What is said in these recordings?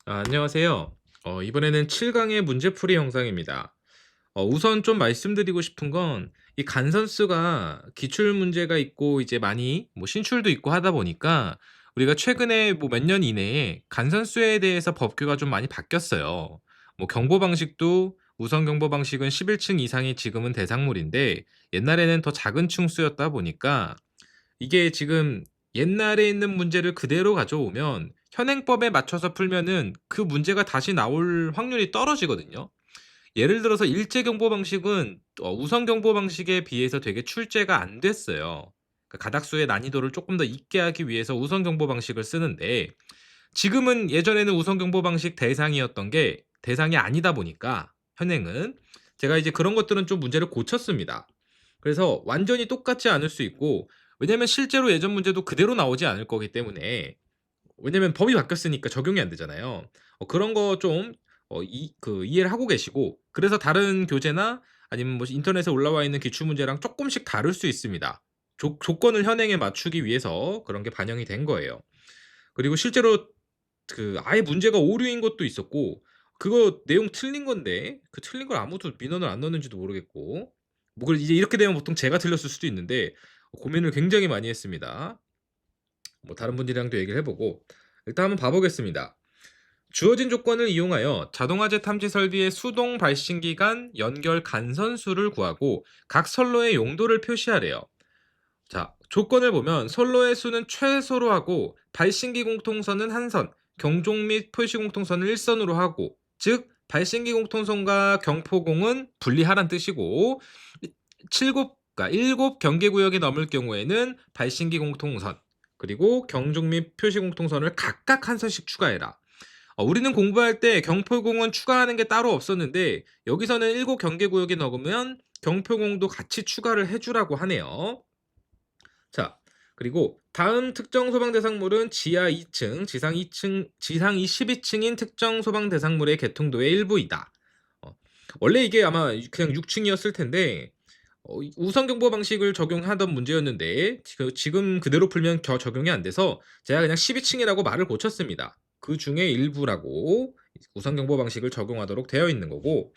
안녕하세요. 이번에는 7강의 문제풀이 영상입니다. 우선 좀 말씀드리고 싶은 건 이 간선수가 기출 문제가 있고 이제 많이 뭐 신출도 있고 하다 보니까 우리가 최근에 뭐 몇 년 이내에 간선수에 대해서 법규가 좀 많이 바뀌었어요. 뭐 경보 방식도 우선 경보 방식은 11층 이상이 지금은 대상물인데 옛날에는 더 작은 층수였다 보니까 이게 지금 옛날에 있는 문제를 그대로 가져오면 현행법에 맞춰서 풀면은 그 문제가 다시 나올 확률이 떨어지거든요. 예를 들어서 일제 경보 방식은 우선 경보 방식에 비해서 되게 출제가 안 됐어요. 가닥수의 난이도를 조금 더 있게 하기 위해서 우선 경보 방식을 쓰는데 지금은 예전에는 우선 경보 방식 대상이었던 게 대상이 아니다 보니까 현행은 제가 이제 그런 것들은 좀 문제를 고쳤습니다. 그래서 완전히 똑같지 않을 수 있고 왜냐면 실제로 예전 문제도 그대로 나오지 않을 거기 때문에 왜냐면 법이 바뀌었으니까 적용이 안 되잖아요. 그런 거 좀 이해를 하고 계시고 그래서 다른 교재나 아니면 뭐 인터넷에 올라와 있는 기출 문제랑 쪼끔씩 다를 수 있습니다. 조건을 현행에 맞추기 위해서 그런 게 반영이 된 거예요. 그리고 실제로 아예 문제가 오류인 것도 있었고 그거 내용 틀린 건데 그 틀린 걸 아무도 민원을 안 넣었는지도 모르겠고 뭐 이제 이렇게 되면 보통 제가 틀렸을 수도 있는데 고민을 굉장히 많이 했습니다. 뭐 다른 분들이랑도 얘기를 해 보고 일단 한번 봐 보겠습니다. 주어진 조건을 이용하여 자동화재 탐지 설비의 수동 발신기 간 연결 간선수를 구하고 각 선로의 용도를 표시하래요. 자, 조건을 보면 선로의 수는 최소로 하고 발신기 공통선은 한 선, 경종 및 표시 공통선을 1선으로 하고 즉 발신기 공통선과 경포공은 분리하란 뜻이고 7 경계구역이 넘을 경우에는 발신기 공통선 그리고 경종 및 표시 공통선을 각각 한 선씩 추가해라. 우리는 공부할 때 경포공은 추가하는 게 따로 없었는데 여기서는 7 경계구역이 넘으면 경포공도 같이 추가를 해주라고 하네요. 자, 그리고 다음 특정 소방 대상물은 지하 2층, 지상 2층, 지상이 12층인 특정 소방 대상물의 개통도의 일부이다. 어, 원래 이게 아마 그냥 6층이었을 텐데 우선 경보 방식을 적용하던 문제였는데 지금 그대로 풀면 적용이 안 돼서 제가 그냥 12층이라고 말을 고쳤습니다. 그 중에 일부라고 우선 경보 방식을 적용하도록 되어 있는 거고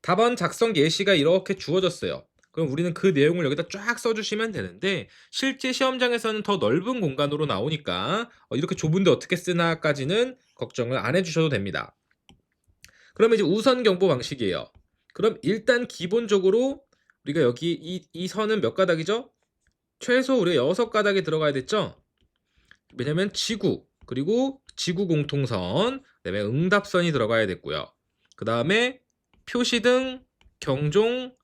답안 작성 예시가 이렇게 주어졌어요. 그럼 우리는 그 내용을 여기다 쫙 써주시면 되는데 실제 시험장에서는 더 넓은 공간으로 나오니까 이렇게 좁은데 어떻게 쓰나까지는 걱정을 안 해주셔도 됩니다. 그러면 이제 우선 경보 방식이에요. 그럼 일단 기본적으로 우리가 여기 이 선은 몇 가닥이죠? 최소 우리가 6가닥이 들어가야 됐죠? 왜냐면 지구 그리고 지구 공통선 그다음에 응답선이 들어가야 됐고요. 그 다음에 표시등 경종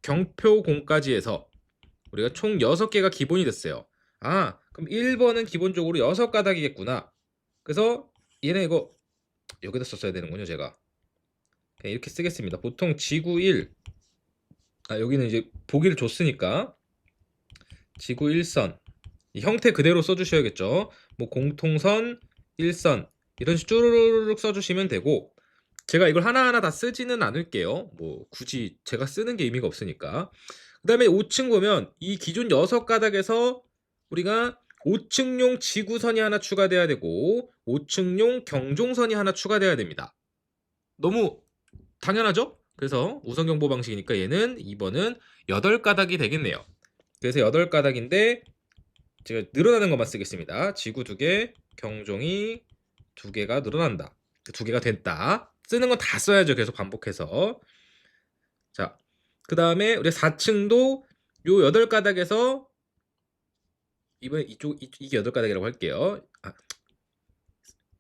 경표공까지 해서 우리가 총 6개가 기본이 됐어요. 그럼 1번은 기본적으로 6가닥이겠구나. 그래서 얘네 이거 여기다 썼어야 되는군요, 제가. 그냥 이렇게 쓰겠습니다. 보통 지구 1, 여기는 이제 보기를 줬으니까 지구 1선 이 형태 그대로 써주셔야겠죠. 뭐 공통선 1선 이런 식으로 쭈루루룩 써주시면 되고 제가 이걸 하나하나 다 쓰지는 않을게요. 뭐 굳이 제가 쓰는 게 의미가 없으니까. 그 다음에 5층 보면 이 기존 6가닥에서 우리가 5층용 지구선이 하나 추가돼야 되고 5층용 경종선이 하나 추가돼야 됩니다. 너무 당연하죠? 그래서 우선경보 방식이니까 얘는 2번은 8가닥이 되겠네요. 그래서 8가닥인데 제가 늘어나는 것만 쓰겠습니다. 지구 2개, 경종이 2개가 늘어난다. 2개가 됐다. 쓰는 건 다 써야죠. 계속 반복해서. 자, 그 다음에 우리 4층도 요 8가닥에서 이번에 이게 8가닥이라고 할게요.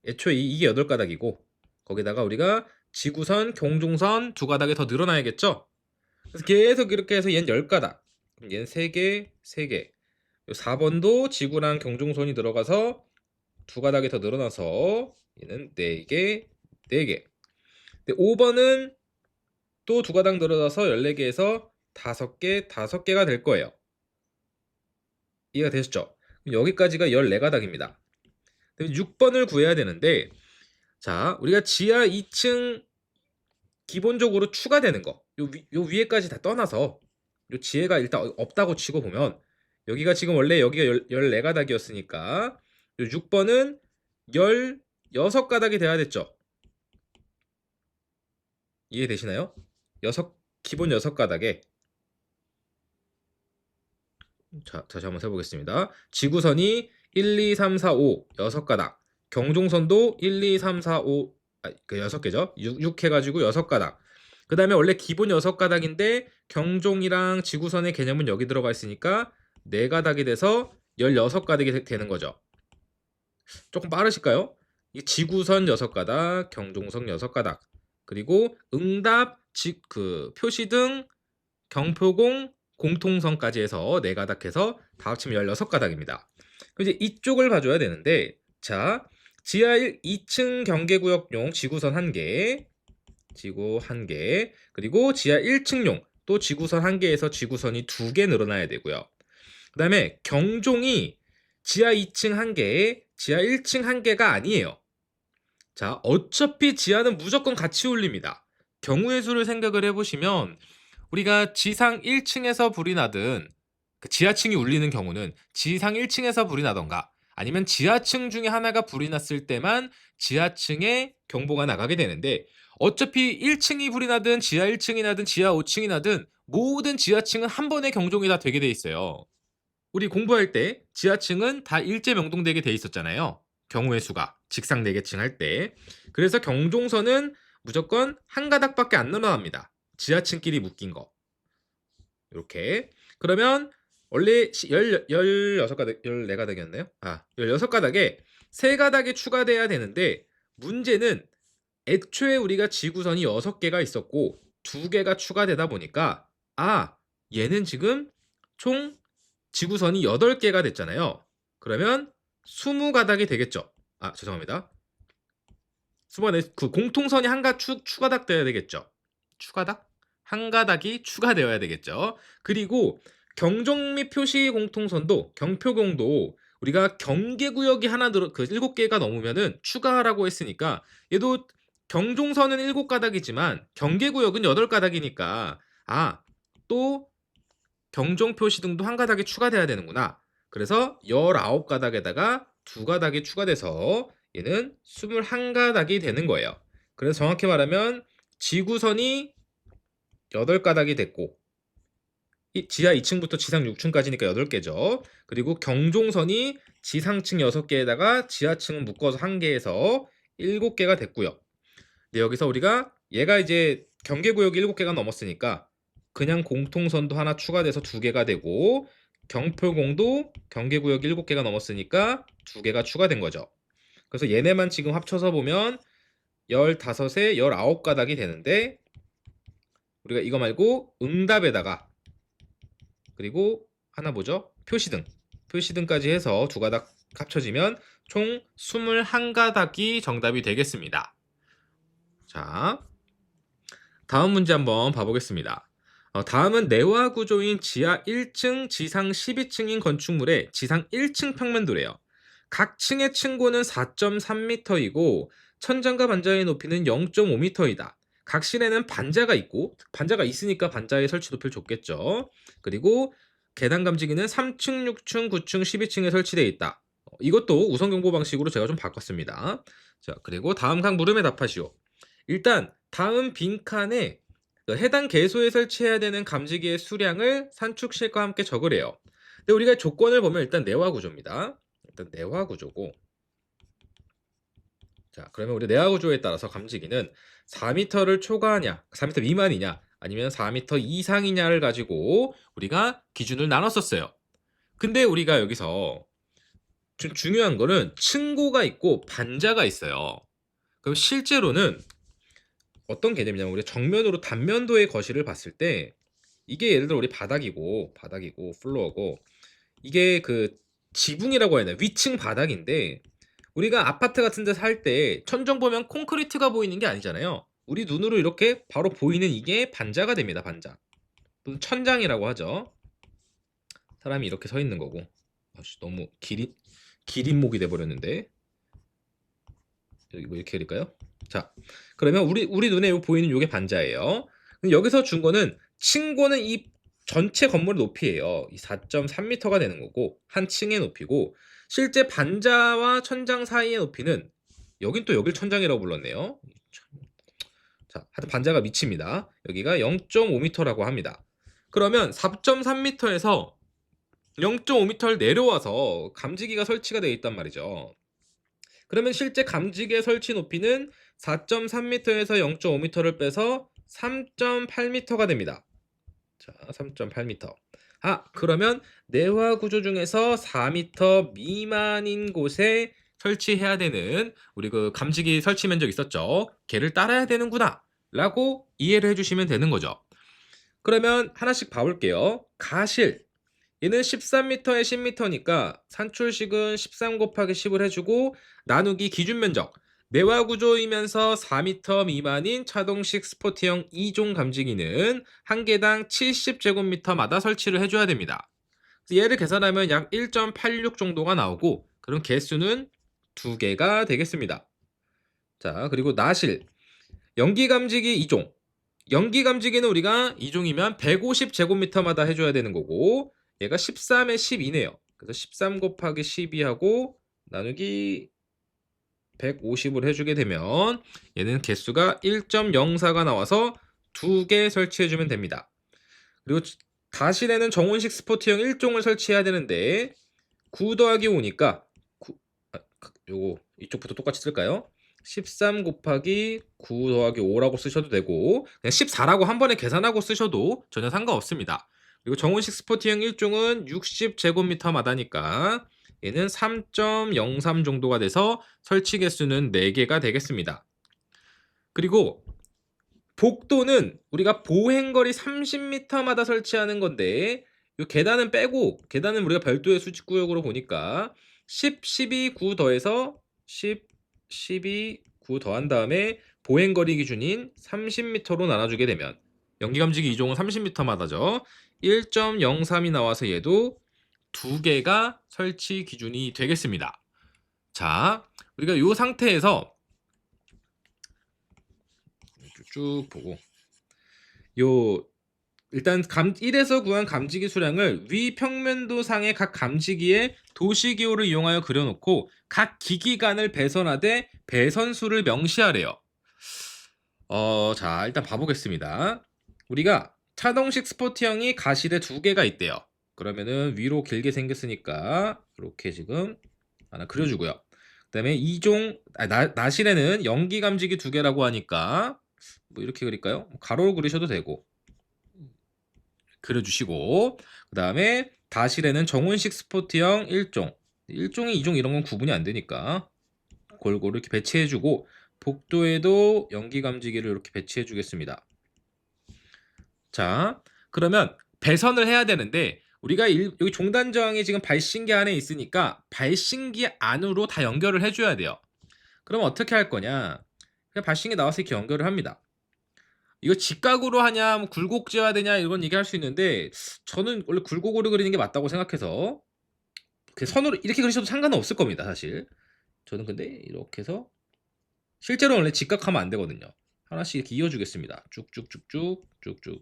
애초에 이게 8가닥이고 거기다가 우리가 지구선, 경종선 2가닥이 더 늘어나야겠죠? 그래서 계속 이렇게 해서 얘는 10가닥. 그럼 얘는 3개, 3개. 4번도 지구랑 경종선이 들어가서 2가닥이 더 늘어나서 얘는 4개, 4개. 5번은 또 2가닥 늘어나서 14개에서 5개, 5개가 될 거예요. 이해가 되셨죠? 여기까지가 14가닥입니다. 6번을 구해야 되는데 자, 우리가 지하 2층 기본적으로 추가되는 거. 요 위에까지 다 떠나서 요 지혜가 일단 없다고 치고 보면 여기가 지금 원래 여기가 14가닥이었으니까 요 6번은 16가닥이 돼야 됐죠. 이해되시나요? 기본 6가닥에 자, 다시 한번 세보겠습니다. 지구선이 1, 2, 3, 4, 5 6가닥, 경종선도 1, 2, 3, 4, 5 그 6개죠. 6 해가지고 6가닥. 그 다음에 원래 기본 6가닥인데 경종이랑 지구선의 개념은 여기 들어가 있으니까 4가닥이 돼서 16가닥이 되는 거죠. 조금 빠르실까요? 이 지구선 6가닥, 경종선 6가닥, 그리고 응답, 표시등, 경표공, 공통선까지 해서 4가닥 해서 다 합치면 16가닥입니다. 그럼 이제 이쪽을 봐줘야 되는데, 자, 지하 2층 경계구역용 지구선 1개, 지구 1개, 그리고 지하 1층용 또 지구선 1개에서 지구선이 2개 늘어나야 되고요. 그 다음에 경종이 지하 2층 1개에 지하 1층 1개가 아니에요. 자, 어차피 지하는 무조건 같이 울립니다. 경우의 수를 생각을 해보시면 우리가 지상 1층에서 불이 나든 그 지하층이 울리는 경우는 지상 1층에서 불이 나던가 아니면 지하층 중에 하나가 불이 났을 때만 지하층에 경보가 나가게 되는데 어차피 1층이 불이 나든 지하 1층이 나든 지하 5층이 나든 모든 지하층은 한 번에 경종이 다 되게 돼 있어요. 우리 공부할 때 지하층은 다 일제 명동되게 돼 있었잖아요. 경우의 수가 직상 4개층 할 때. 그래서 경종선은 무조건 한 가닥밖에 안 늘어납니다. 지하층끼리 묶인 거. 이렇게. 그러면 원래 16가닥, 14가닥이었나요? 16가닥에 3가닥이 추가돼야 되는데 문제는 애초에 우리가 지구선이 6개가 있었고 2개가 추가되다 보니까 얘는 지금 총 지구선이 8개가 됐잖아요. 그러면 20가닥이 되겠죠. 죄송합니다. 그 공통선이 추가닥 돼야 되겠죠. 추가닥? 한 가닥이 추가되어야 되겠죠. 그리고 경종 및 표시 공통선도 경표공도 우리가 경계구역이 하나 그 7개가 넘으면은 추가하라고 했으니까 얘도 경종선은 7가닥이지만 경계구역은 8가닥이니까 또 경종 표시 등도 한 가닥이 추가돼야 되는구나. 그래서 19가닥에다가 2가닥이 추가돼서 얘는 21가닥이 되는 거예요. 그래서 정확히 말하면 지구선이 8가닥이 됐고 지하 2층부터 지상 6층까지니까 8개죠. 그리고 경종선이 지상층 6개에다가 지하층은 묶어서 1개에서 7개가 됐고요. 근데 여기서 우리가 얘가 이제 경계구역이 7개가 넘었으니까 그냥 공통선도 하나 추가돼서 2개가 되고 경표공도 경계구역 7개가 넘었으니까 2개가 추가된 거죠. 그래서 얘네만 지금 합쳐서 보면 15에 19가닥이 되는데 우리가 이거 말고 응답에다가 그리고 하나 뭐죠? 표시등까지 해서 2가닥 합쳐지면 총 21가닥이 정답이 되겠습니다. 자, 다음 문제 한번 봐보겠습니다. 다음은 내화 구조인 지하 1층, 지상 12층인 건축물의 지상 1층 평면도래요. 각 층의 층고는 4.3m이고 천장과 반자의 높이는 0.5m이다. 각 실에는 반자가 있고 반자가 있으니까 반자의 설치 높이를 줬겠죠. 그리고 계단 감지기는 3층, 6층, 9층, 12층에 설치되어 있다. 이것도 우선 경보 방식으로 제가 좀 바꿨습니다. 자, 그리고 다음 각 물음에 답하시오. 일단 다음 빈칸에 해당 개소에 설치해야 되는 감지기의 수량을 산축실과 함께 적으래요. 근데 우리가 조건을 보면 일단 내화 구조입니다. 일단 내화 구조고 자, 그러면 우리 내화 구조에 따라서 감지기는 4m를 초과하냐, 4m 미만이냐, 아니면 4m 이상이냐를 가지고 우리가 기준을 나눴었어요. 근데 우리가 여기서 좀 중요한 거는 층고가 있고 반자가 있어요. 그럼 실제로는 어떤 개념이냐면 우리 정면으로 단면도의 거실을 봤을 때 이게 예를 들어 우리 바닥이고 플로어고 이게 그 지붕이라고 해야 되나 위층 바닥인데 우리가 아파트 같은 데 살 때 천정 보면 콘크리트가 보이는 게 아니잖아요. 우리 눈으로 이렇게 바로 보이는 이게 반자가 됩니다. 반자. 또는 천장이라고 하죠. 사람이 이렇게 서 있는 거고. 너무 기린목이 돼 버렸는데. 여기 뭐 이렇게 그릴까요? 자, 그러면 우리 눈에 보이는 요게 반자예요. 여기서 준 거는 층고는 이 전체 건물의 높이예요. 이 4.3m가 되는 거고 한 층의 높이고 실제 반자와 천장 사이의 높이는 여긴 또 여길 천장이라고 불렀네요. 자, 하여튼 반자가 미칩니다. 여기가 0.5m라고 합니다. 그러면 4.3m에서 0.5m를 내려와서 감지기가 설치가 되어 있단 말이죠. 그러면 실제 감지기의 설치 높이는 4.3m에서 0.5m를 빼서 3.8m가 됩니다. 자, 3.8m. 그러면 내화 구조 중에서 4m 미만인 곳에 설치해야 되는 우리 그 감지기 설치 면적 있었죠. 걔를 따라야 되는구나 라고 이해를 해주시면 되는 거죠. 그러면 하나씩 봐볼게요. 가실 얘는 13m에 10m니까 산출식은 13 곱하기 10을 해주고 나누기 기준 면적 내화 구조이면서 4m 미만인 차동식 스포티형 2종 감지기는 한 개당 70제곱미터마다 설치를 해줘야 됩니다. 얘를 계산하면 약 1.86 정도가 나오고 그럼 개수는 2개가 되겠습니다. 자, 그리고 나실 연기 감지기 2종 연기 감지기는 우리가 2종이면 150제곱미터마다 해줘야 되는 거고 얘가 13에 12네요. 그래서 13 곱하기 12하고 나누기 150을 해주게 되면 얘는 개수가 1.04가 나와서 2개 설치해주면 됩니다. 그리고 다실에는 정원식 스포트형 1종을 설치해야 되는데 9 더하기 5니까 요거 이쪽부터 똑같이 쓸까요? 13 곱하기 9 더하기 5라고 쓰셔도 되고 그냥 14라고 한 번에 계산하고 쓰셔도 전혀 상관없습니다. 그리고 정원식 스포티형 1종은 60제곱미터마다니까 얘는 3.03 정도가 돼서 설치 개수는 4개가 되겠습니다. 그리고 복도는 우리가 보행거리 30m마다 설치하는 건데 이 계단은 빼고 계단은 우리가 별도의 수직구역으로 보니까 10, 12, 9 더해서 10, 12, 9 더한 다음에 보행거리 기준인 30m로 나눠주게 되면 연기감지기 2종은 30m마다죠. 1.03이 나와서 얘도 2개가 설치 기준이 되겠습니다. 자, 우리가 이 상태에서 쭉 보고 일단 1에서 구한 감지기 수량을 위 평면도상의 각 감지기의 도시기호를 이용하여 그려놓고 각 기기간을 배선하되 배선수를 명시하래요. 자, 일단 봐보겠습니다. 우리가 차동식 스포티형이 가실에 2개가 있대요. 그러면은 위로 길게 생겼으니까 이렇게 지금 하나 그려주고요. 그 다음에 2종 나실에는 연기 감지기 2개라고 하니까 뭐 이렇게 그릴까요? 가로로 그리셔도 되고 그려주시고 그 다음에 다실에는 정원식 스포트형 1종 1종이 2종 이런 건 구분이 안 되니까 골고루 이렇게 배치해주고 복도에도 연기 감지기를 이렇게 배치해 주겠습니다. 자, 그러면 배선을 해야 되는데 우리가 여기 종단 저항이 지금 발신기 안에 있으니까 발신기 안으로 다 연결을 해줘야 돼요. 그럼 어떻게 할 거냐? 그냥 발신기 나와서 이렇게 연결을 합니다. 이거 직각으로 하냐, 뭐 굴곡지어야 되냐 이런 얘기할 수 있는데 저는 원래 굴곡으로 그리는 게 맞다고 생각해서 선으로 이렇게 그리셔도 상관은 없을 겁니다, 사실. 저는 근데 이렇게 해서 실제로 원래 직각하면 안 되거든요. 하나씩 이렇게 이어주겠습니다. 쭉쭉쭉쭉 쭉쭉.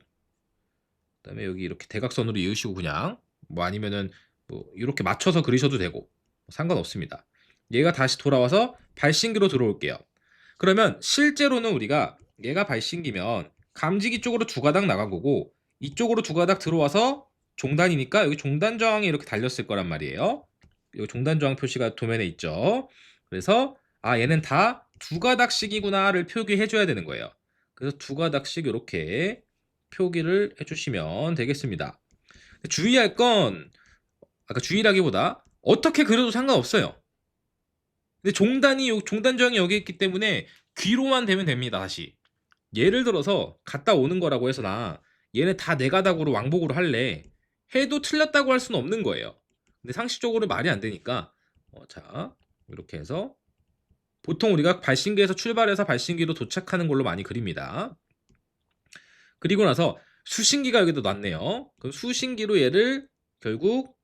그다음에 여기 이렇게 대각선으로 이으시고 그냥 뭐 아니면은 뭐 이렇게 맞춰서 그리셔도 되고 상관없습니다. 얘가 다시 돌아와서 발신기로 들어올게요. 그러면 실제로는 우리가 얘가 발신기면 감지기 쪽으로 2가닥 나간 거고 이쪽으로 2가닥 들어와서 종단이니까 여기 종단 저항이 이렇게 달렸을 거란 말이에요. 여기 종단 저항 표시가 도면에 있죠. 그래서 얘는 다 2가닥씩이구나를 표기해 줘야 되는 거예요. 그래서 2가닥씩 이렇게 표기를 해주시면 되겠습니다. 주의할 건 아까 주의라기보다 어떻게 그려도 상관없어요. 근데 종단 저항이 여기 있기 때문에 귀로만 되면 됩니다. 다시 예를 들어서 갔다 오는 거라고 해서 나 얘네 다 4가닥으로 왕복으로 할래 해도 틀렸다고 할 수는 없는 거예요. 근데 상식적으로 말이 안 되니까 자 이렇게 해서 보통 우리가 발신기에서 출발해서 발신기로 도착하는 걸로 많이 그립니다. 그리고 나서 수신기가 여기도 놨네요. 그럼 수신기로 얘를 결국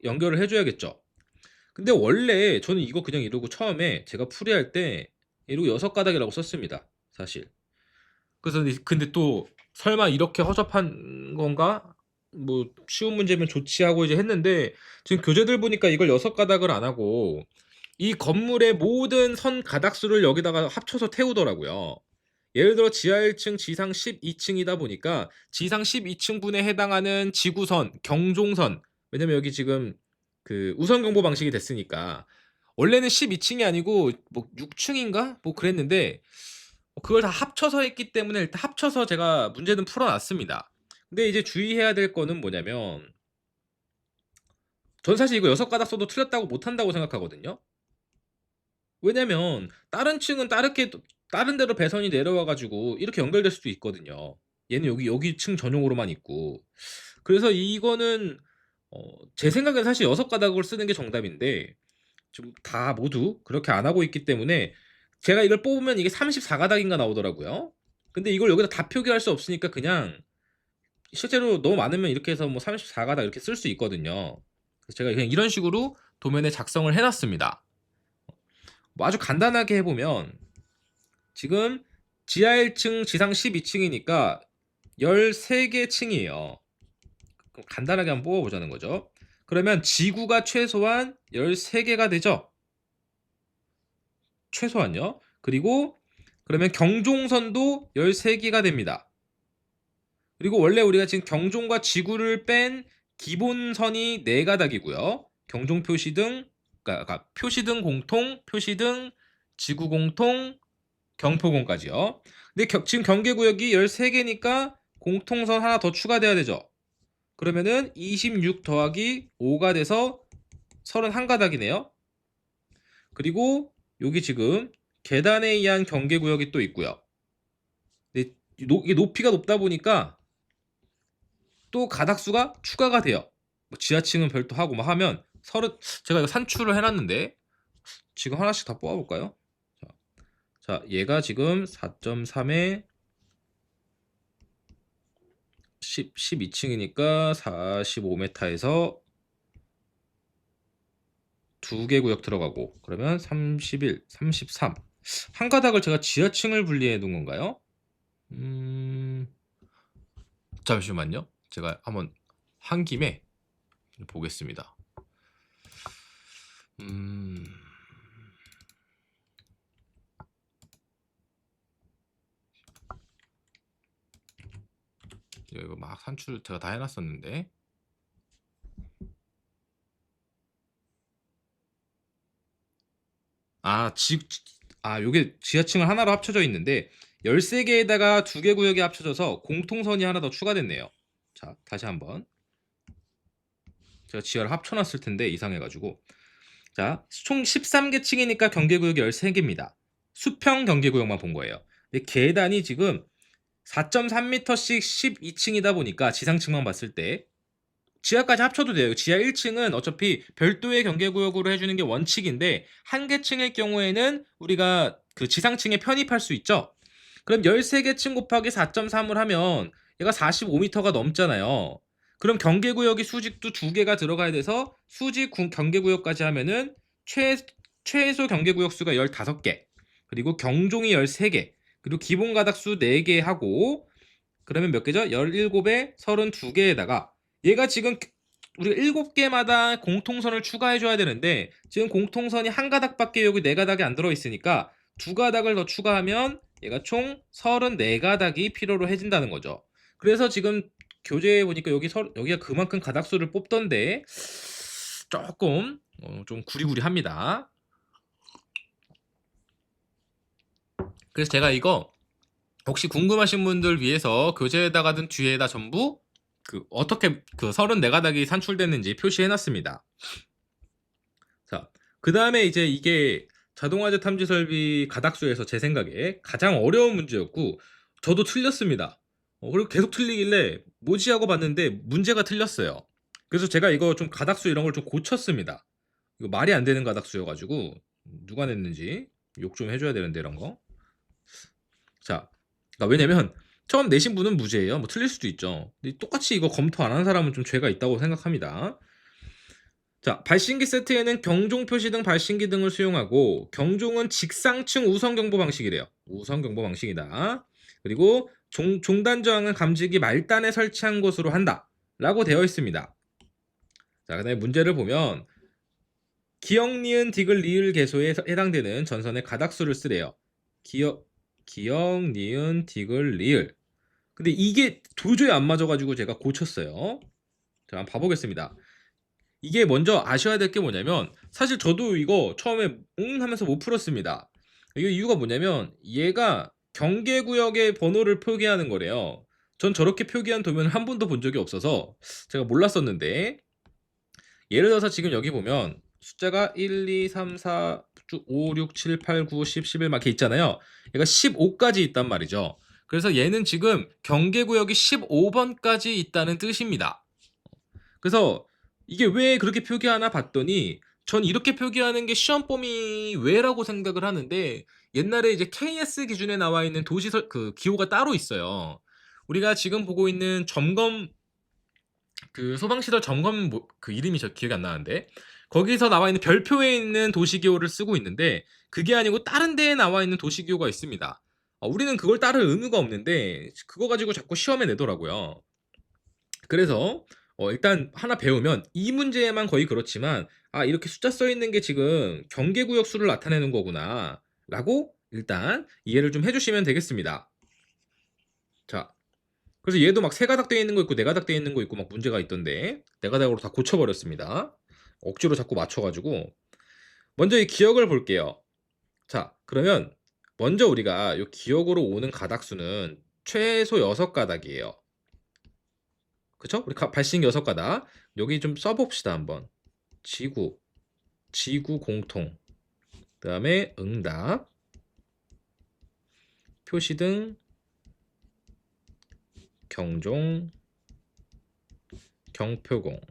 연결을 해줘야겠죠. 근데 원래 저는 이거 그냥 이러고 처음에 제가 풀이할 때 이러고 6가닥이라고 썼습니다. 사실. 그래서 근데 또 설마 이렇게 허접한 건가? 뭐 쉬운 문제면 좋지 하고 이제 했는데 지금 교재들 보니까 이걸 6가닥을 안 하고 이 건물의 모든 선 가닥수를 여기다가 합쳐서 태우더라고요. 예를 들어 지하 1층, 지상 12층이다 보니까 지상 12층분에 해당하는 지구선, 경종선, 왜냐면 여기 지금 그 우선 경보 방식이 됐으니까 원래는 12층이 아니고 뭐 6층인가? 뭐 그랬는데 그걸 다 합쳐서 했기 때문에 일단 합쳐서 제가 문제는 풀어놨습니다. 근데 이제 주의해야 될 거는 뭐냐면 전 사실 이거 6가닥 써도 틀렸다고 못한다고 생각하거든요. 왜냐면 다른 층은 다르게 다른 데로 배선이 내려와 가지고 이렇게 연결될 수도 있거든요. 얘는 여기 층 전용으로만 있고. 그래서 이거는 제 생각엔 사실 6가닥을 쓰는 게 정답인데 지금 다 모두 그렇게 안 하고 있기 때문에 제가 이걸 뽑으면 이게 34가닥인가 나오더라고요. 근데 이걸 여기다 다 표기할 수 없으니까 그냥 실제로 너무 많으면 이렇게 해서 뭐 34가닥 이렇게 쓸 수 있거든요. 그래서 제가 그냥 이런 식으로 도면에 작성을 해 놨습니다. 뭐 아주 간단하게 해 보면 지금 지하 1층, 지상 12층이니까 13개 층이에요. 그럼 간단하게 한번 뽑아 보자는 거죠. 그러면 지구가 최소한 13개가 되죠. 최소한요. 그리고 그러면 경종선도 13개가 됩니다. 그리고 원래 우리가 지금 경종과 지구를 뺀 기본선이 4가닥이고요. 경종 표시등, 그러니까 표시등 공통, 표시등 지구 공통, 경포공까지요. 근데 지금 경계구역이 13개니까 공통선 하나 더 추가돼야 되죠. 그러면은 26 더하기 5가 돼서 31가닥이네요. 그리고 여기 지금 계단에 의한 경계구역이 또 있고요. 근데 이게 높이가 높다 보니까 또 가닥수가 추가가 돼요. 뭐 지하층은 별도 하고 막 하면 제가 이거 산출을 해놨는데 지금 하나씩 다 뽑아볼까요? 자, 얘가 지금 4.3에 12층이니까 45m에서 2개 구역 들어가고 그러면 31, 33. 한 가닥을 제가 지하층을 분리해 둔 건가요? 잠시만요. 제가 한번 한 김에 보겠습니다. 이거 막 산출 제가 다 해놨었는데 요게 지하층을 하나로 합쳐져 있는데 13개에다가 2개 구역이 합쳐져서 공통선이 하나 더 추가됐네요. 자, 다시 한번 제가 지하를 합쳐놨을 텐데 이상해가지고 자, 총 13개 층이니까 경계구역이 13개입니다. 수평 경계구역만 본 거예요. 근데 계단이 지금 4.3m씩 12층이다 보니까 지상층만 봤을 때 지하까지 합쳐도 돼요. 지하 1층은 어차피 별도의 경계구역으로 해주는 게 원칙인데 한 개 층일 경우에는 우리가 그 지상층에 편입할 수 있죠. 그럼 13개 층 곱하기 4.3을 하면 얘가 45m가 넘잖아요. 그럼 경계구역이 수직도 2개가 들어가야 돼서 수직 경계구역까지 하면은 최소 경계구역 수가 15개, 그리고 경종이 13개, 그리고 기본 가닥수 4개 하고 그러면 몇 개죠? 17에 32개에다가 얘가 지금 우리가 7개마다 공통선을 추가해 줘야 되는데 지금 공통선이 한 가닥밖에 여기 4가닥이 안 들어 있으니까 2가닥을 더 추가하면 얘가 총 34가닥이 필요로 해진다는 거죠. 그래서 지금 교재에 보니까 여기가 그만큼 가닥수를 뽑던데 조금 좀 구리구리합니다. 그래서 제가 이거 혹시 궁금하신 분들 위해서 교재에다가든 뒤에다 전부 어떻게 34가닥이 산출됐는지 표시해놨습니다. 자, 그 다음에 이제 이게 자동화재 탐지 설비 가닥수에서 제 생각에 가장 어려운 문제였고 저도 틀렸습니다. 그리고 계속 틀리길래 뭐지 하고 봤는데 문제가 틀렸어요. 그래서 제가 이거 좀 가닥수 이런 걸 좀 고쳤습니다. 이거 말이 안 되는 가닥수여가지고 누가 냈는지 욕 좀 해줘야 되는데 이런 거. 자, 그러니까 왜냐면 처음 내신 분은 무죄예요. 뭐 틀릴 수도 있죠. 근데 똑같이 이거 검토 안 한 사람은 좀 죄가 있다고 생각합니다. 자, 발신기 세트에는 경종 표시 등 발신기 등을 수용하고 경종은 직상층 우선 경보 방식이래요. 우선 경보 방식이다. 그리고 종단 저항은 감지기 말단에 설치한 것으로 한다. 라고 되어 있습니다. 자, 그다음에 문제를 보면 기역, 니은, 디귿, 리을, 개소에 해당되는 전선의 가닥수를 쓰래요. 기역 기역, 니은, 디귿, 리을. 근데 이게 도저히 안 맞아가지고 제가 고쳤어요. 자, 한번 봐보겠습니다. 이게 먼저 아셔야 될 게 뭐냐면 사실 저도 이거 처음에 하면서 못 풀었습니다. 이게 이유가 뭐냐면 얘가 경계구역의 번호를 표기하는 거래요. 전 저렇게 표기한 도면을 한 번도 본 적이 없어서 제가 몰랐었는데, 예를 들어서 지금 여기 보면 숫자가 1, 2, 3, 4, 5, 6, 7, 8, 9, 10, 11 막 이렇게 있잖아요. 얘가 15까지 있단 말이죠. 그래서 얘는 지금 경계구역이 15번까지 있다는 뜻입니다. 그래서 이게 왜 그렇게 표기하나 봤더니 전 이렇게 표기하는 게 시험 범위 외라고 생각을 하는데, 옛날에 이제 KS 기준에 나와 있는 도시설 그 기호가 따로 있어요. 우리가 지금 보고 있는 점검 그 소방시설 점검 그 이름이 저 기억이 안 나는데, 거기서 나와 있는 별표에 있는 도시기호를 쓰고 있는데 그게 아니고 다른 데에 나와 있는 도시기호가 있습니다. 우리는 그걸 따를 의무가 없는데 그거 가지고 자꾸 시험에 내더라고요. 그래서 일단 하나 배우면 이 문제에만 거의 그렇지만 이렇게 숫자 써 있는 게 지금 경계구역 수를 나타내는 거구나 라고 일단 이해를 좀 해주시면 되겠습니다. 자, 그래서 얘도 막 세 가닥 되어 있는 거 있고 네 가닥 되어 있는 거 있고 막 문제가 있던데 네 가닥으로 다 고쳐버렸습니다. 억지로 자꾸 맞춰가지고. 먼저 이 기억을 볼게요. 자, 그러면 먼저 우리가 이 기억으로 오는 가닥수는 최소 6가닥이에요. 그쵸? 우리 발신 6가닥. 여기 좀 써봅시다 한번. 지구, 지구 공통, 그 다음에 응답, 표시등, 경종, 경표공.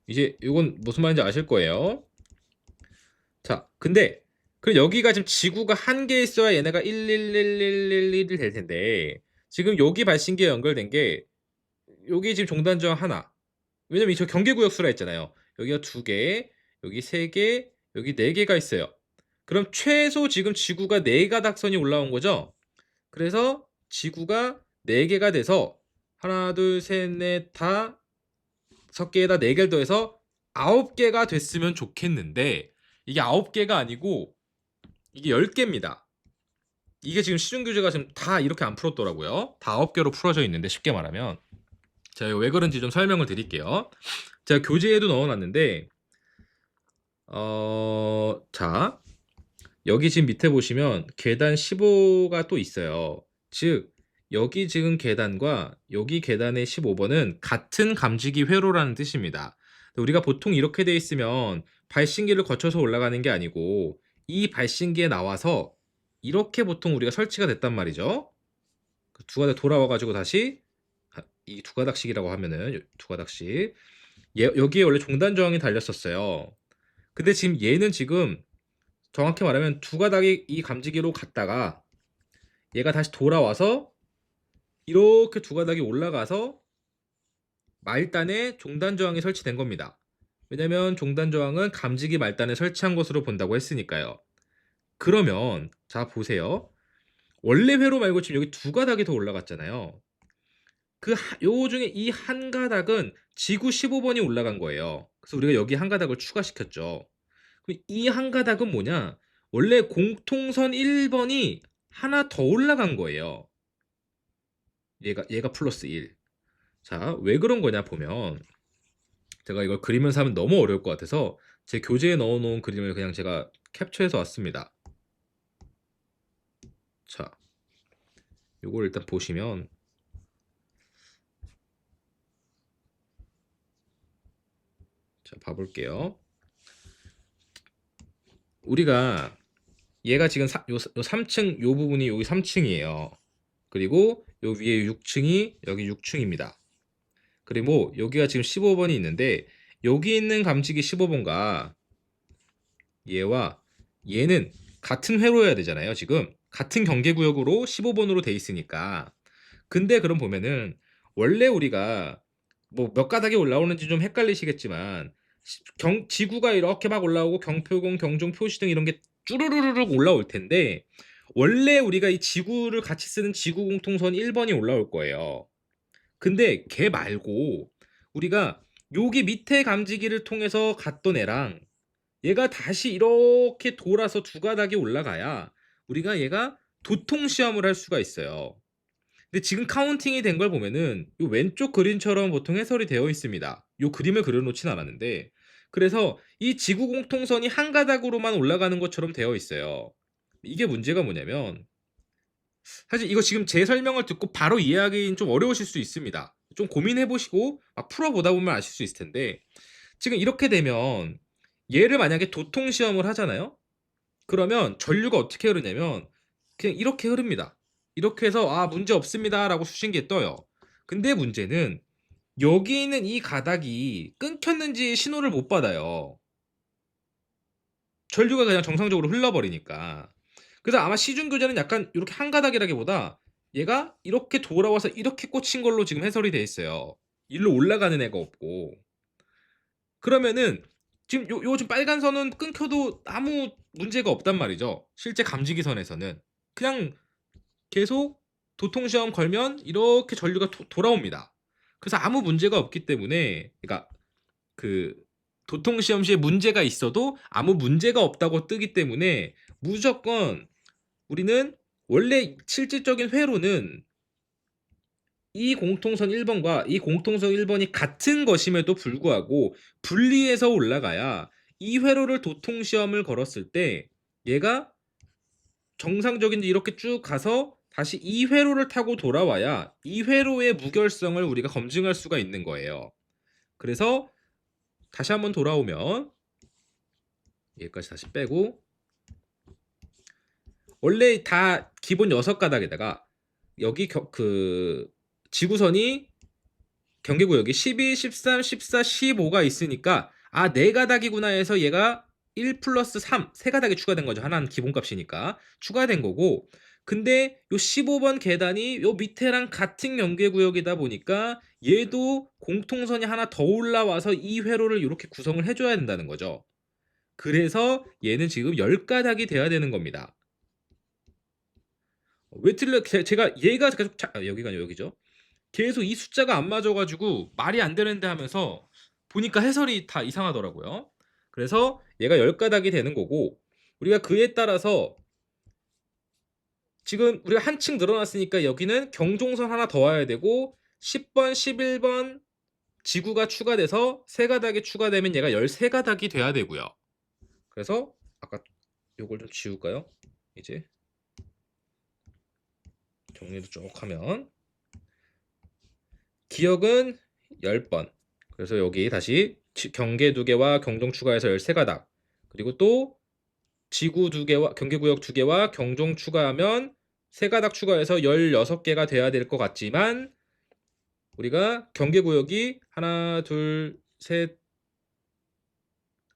이제 이건 무슨 말인지 아실 거예요. 자, 근데 여기가 지금 지구가 한 개 있어야 얘네가 11111이 될 텐데 지금 여기 발신기에 연결된 게 여기 지금 종단저항 하나. 왜냐면 저 경계구역 수라 했잖아요. 여기가 2개, 여기 3개, 여기 4개가 있어요. 그럼 최소 지금 지구가 4가닥선이 올라온 거죠. 그래서 지구가 4개가 돼서 하나, 둘, 셋, 넷, 다 6개에다 4개를 더해서 9개가 됐으면 좋겠는데 이게 9개가 아니고 이게 10개입니다. 이게 지금 시중교재가 지금 다 이렇게 안 풀었더라고요. 다 9개로 풀어져 있는데 쉽게 말하면. 제가 왜 그런지 좀 설명을 드릴게요. 제가 교재에도 넣어놨는데 자, 여기 지금 밑에 보시면 계단 15가 또 있어요. 즉 여기 지금 계단과 여기 계단의 15번은 같은 감지기 회로라는 뜻입니다. 우리가 보통 이렇게 돼 있으면 발신기를 거쳐서 올라가는 게 아니고 이 발신기에 나와서 이렇게 보통 우리가 설치가 됐단 말이죠. 두 가닥 돌아와가지고 다시 이 2가닥씩이라고 하면은 2가닥씩 여기에 원래 종단 저항이 달렸었어요. 근데 지금 얘는 지금 정확히 말하면 2가닥이 이 감지기로 갔다가 얘가 다시 돌아와서 이렇게 2가닥이 올라가서 말단에 종단 저항이 설치된 겁니다. 왜냐면 종단 저항은 감지기 말단에 설치한 것으로 본다고 했으니까요. 그러면 자 보세요. 원래 회로 말고 지금 여기 2가닥이 더 올라갔잖아요. 요 중에 이 한 가닥은 지구 15번이 올라간 거예요. 그래서 우리가 여기 한 가닥을 추가시켰죠. 이 한 가닥은 뭐냐? 원래 공통선 1번이 하나 더 올라간 거예요. 얘가 플러스 1. 자, 왜 그런 거냐 보면 제가 이걸 그리면서 하면 너무 어려울 것 같아서 제 교재에 넣어놓은 그림을 그냥 제가 캡처해서 왔습니다. 자, 요걸 일단 보시면 자, 봐볼게요. 우리가 얘가 지금 요 3층 요 부분이 여기 3층이에요. 그리고 요 위에 6층이 여기 6층입니다. 그리고 여기가 지금 15번이 있는데 여기 있는 감지기 15번과 얘와 얘는 같은 회로여야 되잖아요. 지금 같은 경계구역으로 15번으로 돼 있으니까. 근데 그럼 보면은 원래 우리가 뭐 몇 가닥이 올라오는지 좀 헷갈리시겠지만 지구가 이렇게 막 올라오고 경표공, 경종, 표시등 이런 게 쭈루루루룩 올라올 텐데 원래 우리가 이 지구를 같이 쓰는 지구 공통선 1번이 올라올 거예요. 근데 걔 말고 우리가 여기 밑에 감지기를 통해서 갔던 애랑 얘가 다시 이렇게 돌아서 2가닥이 올라가야 우리가 얘가 도통 시험을 할 수가 있어요. 근데 지금 카운팅이 된 걸 보면은 요 왼쪽 그림처럼 보통 해설이 되어 있습니다. 요 그림을 그려놓진 않았는데 그래서 이 지구 공통선이 한 가닥으로만 올라가는 것처럼 되어 있어요. 이게 문제가 뭐냐면 사실 이거 지금 제 설명을 듣고 바로 이해하기는 좀 어려우실 수 있습니다. 좀 고민해 보시고 막 풀어보다 보면 아실 수 있을 텐데 지금 이렇게 되면 얘를 만약에 도통 시험을 하잖아요. 그러면 전류가 어떻게 흐르냐면 그냥 이렇게 흐릅니다. 이렇게 해서 "아 문제 없습니다."라고 수신기에 떠요. 근데 문제는 여기 있는 이 가닥이 끊겼는지 신호를 못 받아요. 전류가 그냥 정상적으로 흘러버리니까. 그래서 아마 시중 교재는 약간 요렇게 한 가닥이라기보다 얘가 이렇게 돌아와서 이렇게 꽂힌 걸로 지금 해설이 돼 있어요. 일로 올라가는 애가 없고. 그러면은 지금 요 지금 빨간 선은 끊겨도 아무 문제가 없단 말이죠. 실제 감지기선에서는. 그냥 계속 도통 시험 걸면 이렇게 전류가 돌아옵니다. 그래서 아무 문제가 없기 때문에 그러니까 그 도통 시험 시에 문제가 있어도 아무 문제가 없다고 뜨기 때문에 무조건 우리는 원래 실질적인 회로는 이 공통선 1번과 이 공통선 1번이 같은 것임에도 불구하고 분리해서 올라가야 이 회로를 도통 시험을 걸었을 때 얘가 정상적인데 이렇게 쭉 가서 다시 이 회로를 타고 돌아와야 이 회로의 무결성을 우리가 검증할 수가 있는 거예요. 그래서 다시 한번 돌아오면 여기까지 다시 빼고 원래 다 기본 6가닥에다가 여기 그 지구선이 경계구역이 12, 13, 14, 15가 있으니까 아 4가닥이구나 해서 얘가 1 플러스 3, 3가닥이 추가된 거죠. 하나는 기본값이니까 추가된 거고 근데 요 15번 계단이 요 밑에랑 같은 경계구역이다 보니까 얘도 공통선이 하나 더 올라와서 이 회로를 요렇게 구성을 해줘야 된다는 거죠. 그래서 얘는 지금 10가닥이 돼야 되는 겁니다. 왜 틀려? 제가 얘가 계속 여기가 아니라 여기죠. 계속 이 숫자가 안 맞아 가지고 말이 안 되는데 하면서 보니까 해설이 다 이상하더라고요. 그래서 얘가 10가닥이 되는 거고 우리가 그에 따라서 지금 우리가 한층 늘어났으니까 여기는 경종선 하나 더 와야 되고 10번, 11번 지구가 추가돼서 3가닥이 추가되면 얘가 13가닥이 돼야 되고요. 그래서 아까 요걸 좀 지울까요? 이제 정리를 쭉 하면 기역은 10번. 그래서 여기 다시 경계 2개와 경종 추가해서 13가닥. 그리고 또 지구 2개와 경계구역 2개와 경종 추가하면 3가닥 추가해서 16개가 돼야 될 것 같지만 우리가 경계구역이 하나, 둘, 셋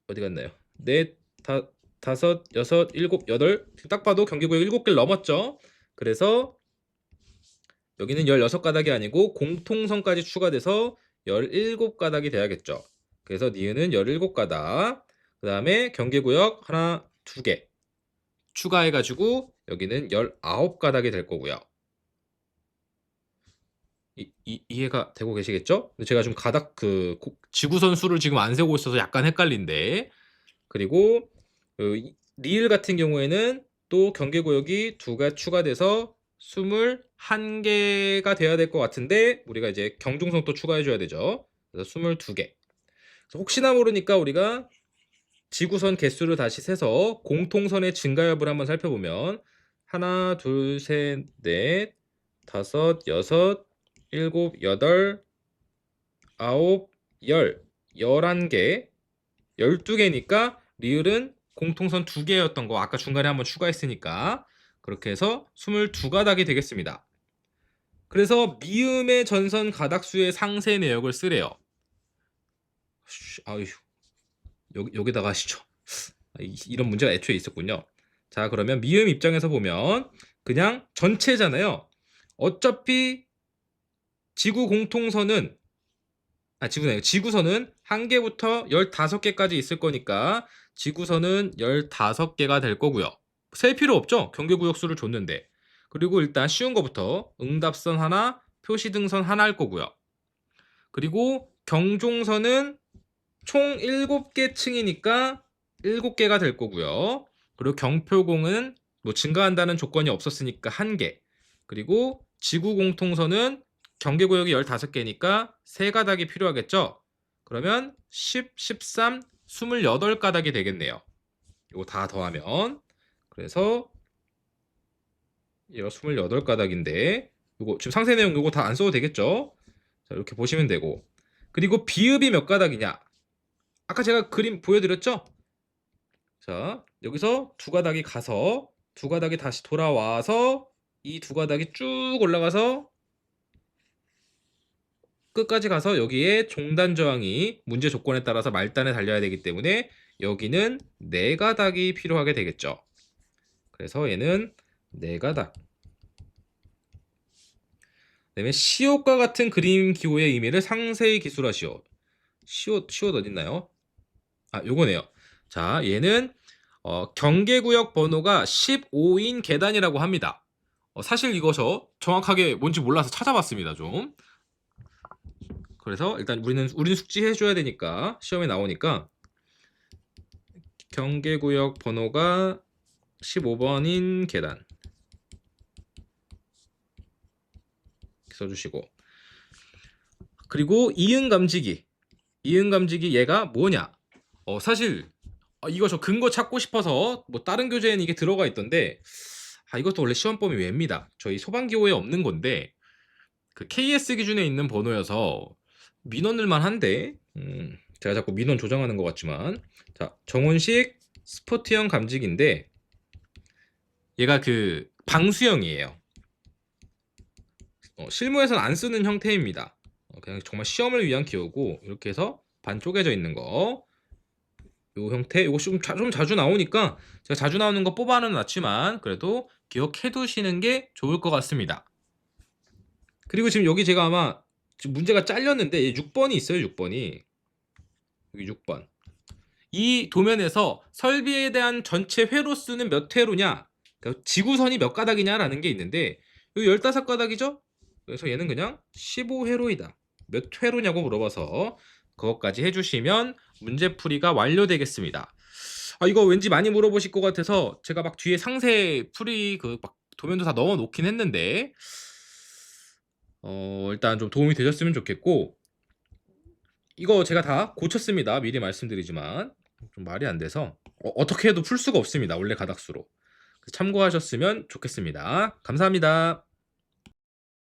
어디 갔나요? 넷, 다섯, 여섯, 일곱, 여덟 딱 봐도 경계구역 7개를 넘었죠. 그래서 여기는 16가닥이 아니고 공통선까지 추가돼서 17가닥이 돼야겠죠. 그래서 니은은 17가닥. 그 다음에 경계구역 하나, 2개 추가해가지고 여기는 19가닥이 될 거고요. 이해가 되고 계시겠죠? 제가 좀 가닥 지구선 수를 지금 안 세고 있어서 약간 헷갈린데 그리고 리을 같은 경우에는 또 경계구역이 2가 추가돼서 21개가 돼야 될 것 같은데 우리가 이제 경중성 또 추가해 줘야 되죠. 그래서 22개. 혹시나 모르니까 우리가 지구선 개수를 다시 세서 공통선의 증가 여부를 한번 살펴보면 하나, 둘, 셋, 넷, 다섯, 여섯, 일곱, 여덟, 아홉, 11개, 12개니까 리을은 공통선 2개였던 거 아까 중간에 한번 추가했으니까 그렇게 해서 22가닥이 되겠습니다. 그래서 미음의 전선 가닥수의 상세 내역을 쓰래요. 아휴, 여기다가 하시죠. 이런 문제가 애초에 있었군요. 자, 그러면 미음 입장에서 보면 그냥 전체잖아요. 어차피 지구 공통선은 지구선은 1개부터 15개까지 있을 거니까 지구선은 15개가 될 거고요. 셀 필요 없죠? 경계구역 수를 줬는데. 그리고 일단 쉬운 거부터 응답선 하나, 표시등선 하나 할 거고요. 그리고 경종선은 총 7개 층이니까 7개가 될 거고요. 그리고 경표공은 뭐 증가한다는 조건이 없었으니까 1개. 그리고 지구 공통선은 경계구역이 15개니까 3가닥이 필요하겠죠? 그러면 10, 13, 28가닥이 되겠네요. 이거 다 더하면. 그래서 얘가 28가닥인데 이거 지금 상세 내용 이거 다 안 써도 되겠죠? 자, 이렇게 보시면 되고. 그리고 비읍이 몇 가닥이냐? 아까 제가 그림 보여드렸죠? 자, 여기서 2가닥이 가서 2가닥이 다시 돌아와서 이 2가닥이 쭉 올라가서 끝까지 가서 여기에 종단 저항이 문제 조건에 따라서 말단에 달려야 되기 때문에 여기는 4가닥이 필요하게 되겠죠. 그래서 얘는 4가닥. 그다음에 시옷과 같은 그림 기호의 의미를 상세히 기술하시오. 시옷 어딨나요? 아, 요거네요. 자, 얘는 경계구역 번호가 15인 계단이라고 합니다. 사실 이거 저 정확하게 뭔지 몰라서 찾아봤습니다, 좀. 그래서 일단 우리는 숙지해 줘야 되니까 시험에 나오니까 경계구역 번호가 15번인 계단 써주시고, 그리고 이응 감지기 얘가 뭐냐? 사실 이거 저 근거 찾고 싶어서 뭐 다른 교재에는 이게 들어가 있던데 이것도 원래 시험범위 외입니다. 저희 소방기호에 없는 건데 그 KS 기준에 있는 번호여서 민원을만 한데 제가 자꾸 민원 조정하는 것 같지만, 자, 정원식 스포트형 감지기인데 얘가 그 방수형이에요. 실무에서는 안 쓰는 형태입니다. 그냥 정말 시험을 위한 기호고, 이렇게 해서 반 쪼개져 있는 거, 요 형태, 요거 좀 자주 나오니까 제가 자주 나오는 거 뽑아는 놨지만 그래도 기억해 두시는 게 좋을 것 같습니다. 그리고 지금 여기 제가 아마 지금 문제가 잘렸는데 6번이 있어요. 6번이 여기 6번. 이 도면에서 설비에 대한 전체 회로 수는 몇 회로냐, 그러니까 지구선이 몇 가닥이냐라는 게 있는데 여기 15가닥이죠? 그래서 얘는 그냥 15회로이다. 몇 회로냐고 물어봐서 그것까지 해주시면 문제풀이가 완료되겠습니다. 이거 왠지 많이 물어보실 것 같아서 제가 막 뒤에 상세 풀이 그 막 도면도 다 넣어 놓긴 했는데 일단 좀 도움이 되셨으면 좋겠고, 이거 제가 다 고쳤습니다. 미리 말씀드리지만 좀 말이 안 돼서 어떻게 해도 풀 수가 없습니다. 원래 가닥수로. 참고하셨으면 좋겠습니다. 감사합니다.